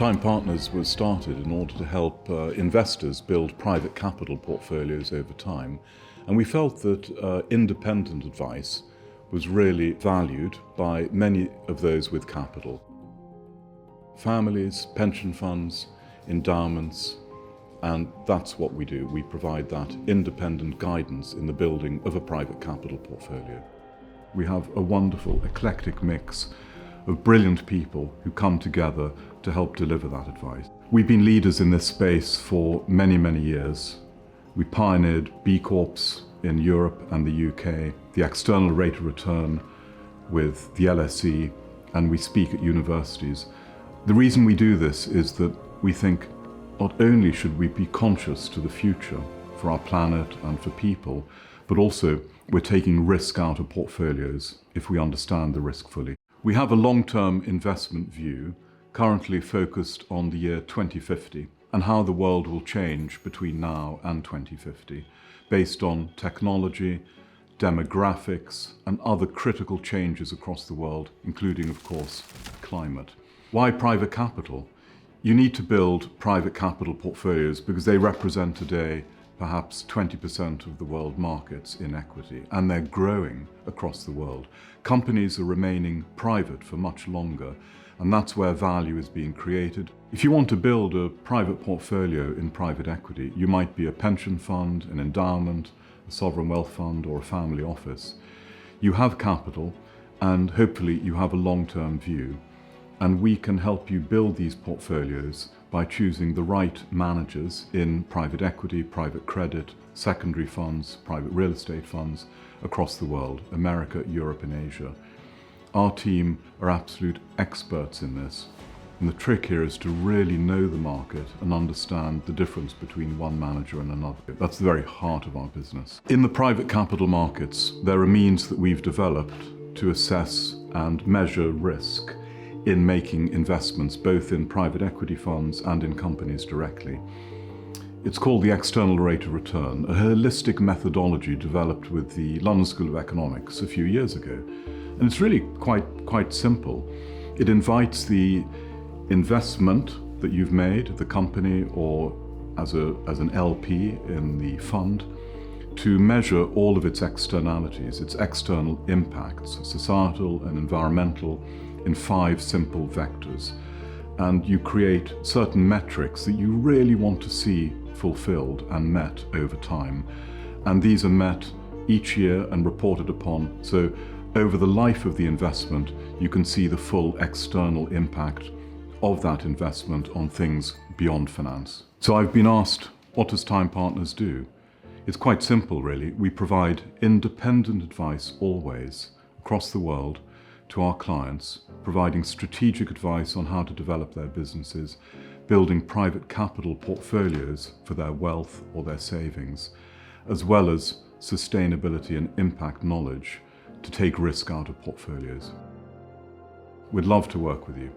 Time Partners was started in order to help investors build private capital portfolios over time, and we felt that independent advice was really valued by many of those with capital. Families, pension funds, endowments, and that's what we do. We provide that independent guidance in the building of a private capital portfolio. We have a wonderful, eclectic mix of brilliant people who come together to help deliver that advice. We've been leaders in this space for many, many years. We pioneered B Corps in Europe and the UK, the external rate of return with the LSE, and we speak at universities. The reason we do this is that we think not only should we be conscious to the future for our planet and for people, but also we're taking risk out of portfolios if we understand the risk fully. We have a long-term investment view currently focused on the year 2050 and how the world will change between now and 2050 based on technology, demographics and other critical changes across the world, including, of course, climate. Why private capital? You need to build private capital portfolios because they represent today perhaps 20% of the world markets in equity, and they're growing across the world. Companies are remaining private for much longer, and that's where value is being created. If you want to build a private portfolio in private equity, you might be a pension fund, an endowment, a sovereign wealth fund, or a family office. You have capital, and hopefully you have a long-term view, and we can help you build these portfolios by choosing the right managers in private equity, private credit, secondary funds, private real estate funds across the world, America, Europe and Asia. Our team are absolute experts in this, and the trick here is to really know the market and understand the difference between one manager and another. That's the very heart of our business. In the private capital markets, there are means that we've developed to assess and measure risk in making investments both in private equity funds and in companies directly. It's called the external rate of return, a holistic methodology developed with the London School of Economics a few years ago. And it's really quite simple. It invites the investment that you've made, the company or as an LP in the fund, to measure all of its externalities, its external impacts, societal and environmental, in 5 simple vectors. And you create certain metrics that you really want to see fulfilled and met over time. And these are met each year and reported upon. So over the life of the investment, you can see the full external impact of that investment on things beyond finance. So I've been asked, what does Time Partners do? It's quite simple, really. We provide independent advice always across the world to our clients, providing strategic advice on how to develop their businesses, building private capital portfolios for their wealth or their savings, as well as sustainability and impact knowledge to take risk out of portfolios. We'd love to work with you.